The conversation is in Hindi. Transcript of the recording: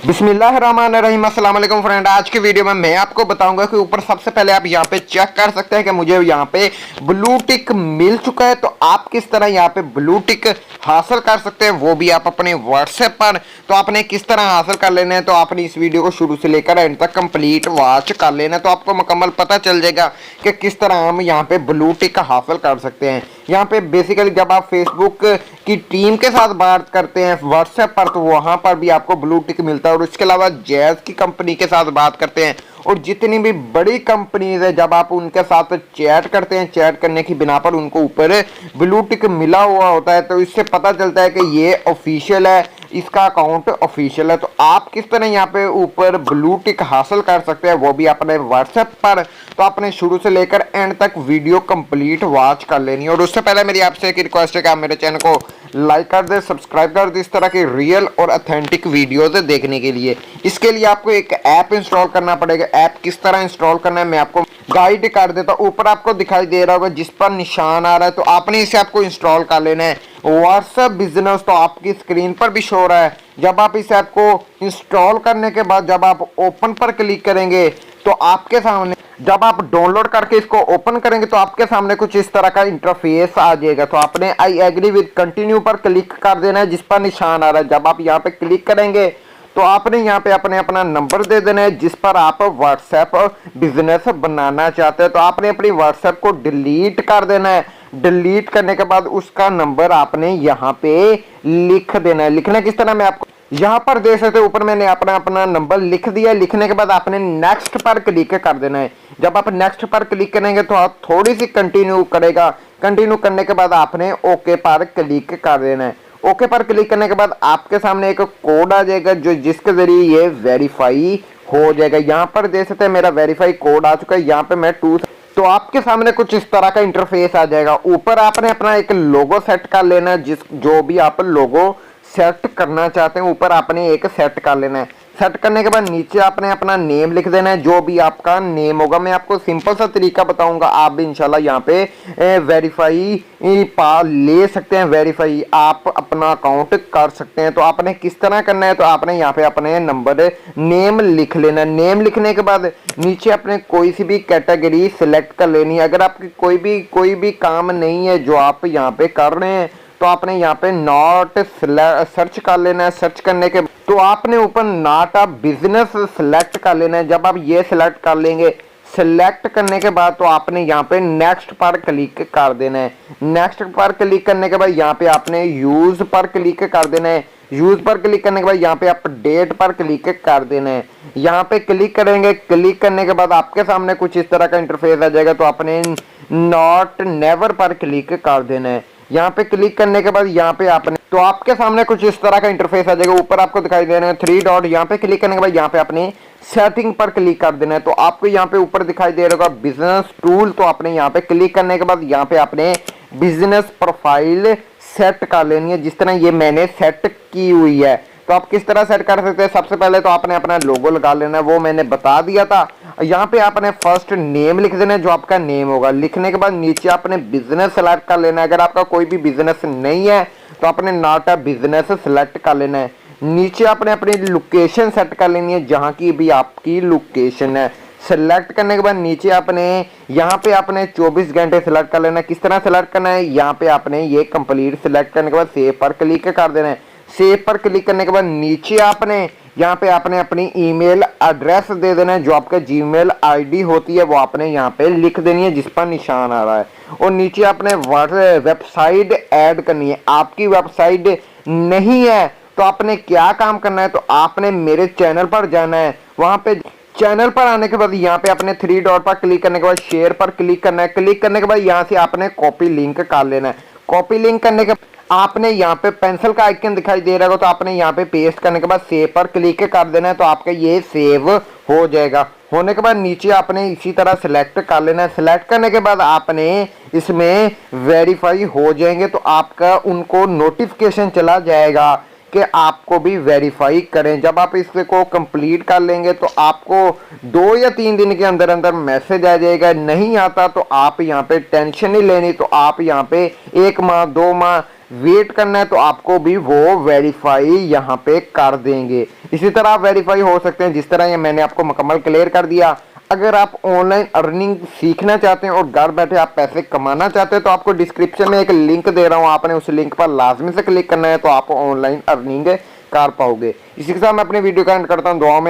बिस्मिल्लाहिर्रहमानिर्रहीम। अस्सलाम वालेकुम फ्रेंड। आज की वीडियो में मैं आपको बताऊंगा कि ऊपर सबसे पहले आप यहाँ पे चेक कर सकते हैं कि मुझे यहाँ पे ब्लू टिक मिल चुका है। तो आप किस तरह यहाँ पे ब्लू टिक हासिल कर सकते हैं, वो भी आप अपने व्हाट्सएप पर। तो आपने किस तरह हासिल कर लेना है, तो आपने इस वीडियो को शुरू से लेकर एंड तक कंप्लीट वॉच कर लेना है, तो आपको मुकम्मल पता चल जाएगा कि किस तरह हम यहाँ पे ब्लू टिक हासिल कर सकते हैं। यहाँ पे बेसिकली जब आप फेसबुक की टीम के साथ बात करते हैं व्हाट्सएप पर, तो वहां पर भी आपको ब्लू टिक मिलता है। और उसके अलावा जैज की कंपनी के साथ बात करते हैं और जितनी भी बड़ी कंपनीज है, जब आप उनके साथ चैट करते हैं, चैट करने की बिना पर उनको ऊपर ब्लू टिक मिला हुआ होता है, तो इससे पता चलता है कि ये ऑफिशियल है, इसका अकाउंट ऑफिशियल है। तो आप किस तरह यहाँ पे ऊपर ब्लू टिक हासिल कर सकते हैं, वो भी अपने व्हाट्सएप पर। तो आपने शुरू से लेकर एंड तक वीडियो कंप्लीट वॉच कर लेनी है। और उससे पहले मेरी आपसे एक रिक्वेस्ट है कि आप मेरे चैनल को लाइक कर दे, सब्सक्राइब कर दे इस तरह की रियल और ऑथेंटिक वीडियोज देखने के लिए। इसके लिए आपको एक ऐप इंस्टॉल करना पड़ेगा। ऐप किस तरह इंस्टॉल करना है मैं आपको गाइड कर देता हूँ। ऊपर आपको दिखाई दे रहा होगा जिस पर निशान आ रहा है, तो आपने इसे आपको इंस्टॉल कर लेना है। व्हाट्सएप बिजनेस तो आपकी स्क्रीन पर भी शो हो रहा है। जब आप इस ऐप को इंस्टॉल करने के बाद जब आप ओपन पर क्लिक करेंगे, तो आपके सामने जब आप डाउनलोड करके इसको ओपन करेंगे, तो आपके सामने कुछ इस तरह का इंटरफेस आ जाएगा। तो आपने आई एग्री विद कंटिन्यू पर क्लिक कर देना है जिस पर निशान आ रहा है। जब आप यहाँ पे क्लिक करेंगे, तो आपने यहाँ पे अपना नंबर दे देना है जिस पर आप व्हाट्सएप बिजनेस बनाना चाहते हैं। तो आपने अपनी व्हाट्सएप को डिलीट कर देना है। डिलीट करने के बाद उसका नंबर आपने यहाँ पे लिख देना है। लिखना किस तरह मैं आपको यहाँ पर देख सकते हो, ऊपर मैंने अपना नंबर लिख दिया। लिखने के बाद आपने नेक्स्ट पर क्लिक कर देना है। जब आप नेक्स्ट पर क्लिक करेंगे तो आप थोड़ी सी कंटिन्यू करेगा। कंटिन्यू करने के बाद आपने ओके पर क्लिक कर देना है। ओके पर क्लिक करने के बाद आपके सामने एक कोड आ जाएगा जो जिसके जरिए ये वेरीफाई हो जाएगा। यहाँ पर देख सकते हैं मेरा वेरीफाई कोड आ चुका है। यहाँ पे मैं तो आपके सामने कुछ इस तरह का इंटरफेस आ जाएगा। ऊपर आपने अपना एक लोगो सेट कर लेना है, जो भी आप लोगो सेट करना चाहते हैं ऊपर आपने एक सेट कर लेना है। सेट करने के बाद नीचे आपने अपना नेम लिख देना है, जो भी आपका नेम होगा। मैं आपको सिंपल सा तरीका बताऊंगा, आप भी इंशाल्लाह यहाँ पे वेरीफाई पा ले सकते हैं। वेरीफाई आप अपना अकाउंट कर सकते हैं। तो आपने किस तरह करना है, तो आपने यहाँ पे अपने नंबर नेम लिख लेना है। नेम लिखने के बाद नीचे आपने कोई सी भी कैटेगरी सिलेक्ट कर लेनी है। अगर आपकी कोई भी काम नहीं है जो आप यहाँ पे कर रहे हैं, तो आपने यहाँ पे नॉट सर्च कर लेना है। सर्च करने के तो आपने ऊपर नॉट अ बिजनेस सिलेक्ट कर लेना है। जब आप ये सिलेक्ट कर लेंगे, सिलेक्ट करने के बाद तो आपने यहाँ पे नेक्स्ट पर क्लिक कर देना है। नेक्स्ट पर क्लिक करने के बाद यहाँ पे आपने यूज पर क्लिक कर देना है। यूज पर क्लिक करने के बाद यहाँ पे अपडेट पर क्लिक कर देना है। यहाँ पे क्लिक करेंगे। क्लिक करने के बाद आपके सामने कुछ इस तरह का इंटरफेस आ जाएगा। तो आपने नॉट नेवर पर क्लिक कर देना है। यहाँ पे क्लिक करने के बाद यहाँ पे आपने तो आपके सामने कुछ इस तरह का इंटरफेस आ जाएगा। ऊपर आपको दिखाई दे रहे हैं 3 डॉट। यहाँ पे क्लिक करने के बाद यहाँ पे आपने सेटिंग पर क्लिक कर देना है। तो आपको यहाँ पे ऊपर दिखाई दे रहा होगा बिजनेस टूल। तो आपने यहाँ पे क्लिक करने के बाद यहाँ पे आपने बिजनेस प्रोफाइल सेट कर लेनी है, जिस तरह ये मैंने सेट की हुई है। तो आप किस तरह सेट कर सकते हैं, सबसे पहले तो आपने अपना लोगो लगा लेना है, वो मैंने बता दिया था। यहाँ पे आपने फर्स्ट नेम लिख देना है, जो आपका नेम होगा। लिखने के बाद नीचे आपने बिजनेस सेलेक्ट कर लेना है। अगर आपका कोई भी बिजनेस नहीं है तो आपने नॉट अ बिजनेस सेलेक्ट कर लेना है। नीचे आपने अपनी लोकेशन सेट कर लेनी है, जहाँ की भी आपकी लोकेशन है। सेलेक्ट करने के बाद नीचे आपने यहाँ पे आपने 24 घंटे सेलेक्ट कर लेना है। किस तरह सेलेक्ट करना है, यहाँ पे आपने ये कंप्लीट सेलेक्ट करने के बाद सेव पर क्लिक कर देना है। सेव पर क्लिक करने के बाद नीचे आपने यहाँ पे आपने अपनी ईमेल एड्रेस दे देना है। जो आपका जीमेल आईडी होती है वो आपने यहाँ पे लिख देनी है जिस पर निशान आ रहा है। और नीचे आपने वेबसाइट ऐड करनी है। आपकी वेबसाइट नहीं है तो आपने क्या काम करना है, तो आपने मेरे चैनल पर जाना है। वहां पे चैनल पर आने के बाद यहाँ पे आपने 3 डॉट पर क्लिक करने के बाद शेयर पर क्लिक करना है। क्लिक करने के बाद यहाँ से आपने कॉपी लिंक कर लेना है। कॉपी लिंक करने के आपने यहाँ पे पेंसिल का आइकन दिखाई दे रहा होगा, तो आपने यहाँ पे पेस्ट करने के बाद सेव पर क्लिक कर देना है। तो आपका ये सेव हो जाएगा। होने के बाद नीचे आपने इसी तरह सिलेक्ट कर लेना है। सिलेक्ट करने के बाद आपने इसमें वेरीफाई हो जाएंगे, तो आपका उनको नोटिफिकेशन चला जाएगा कि आपको भी वेरीफाई करें। जब आप इसको कंप्लीट कर लेंगे तो आपको 2 या 3 दिन के अंदर अंदर मैसेज आ जाएगा। नहीं आता तो आप यहाँ पे टेंशन नहीं लेनी, तो आप यहाँ पे 1 माह 2 माह वेट करना है तो आपको भी वो वेरीफाई यहाँ पे कर देंगे। इसी तरह आप वेरीफाई हो सकते हैं, जिस तरह ये मैंने आपको मुकम्मल क्लियर कर दिया। अगर आप ऑनलाइन अर्निंग सीखना चाहते हैं और घर बैठे आप पैसे कमाना चाहते हैं तो आपको डिस्क्रिप्शन में एक लिंक दे रहा हूँ, आपने उस लिंक पर लाजमी से क्लिक करना है तो आप ऑनलाइन अर्निंग कर पाओगे। इसी के साथ मैं अपनी वीडियो का एंड करता हूँ। दुआ में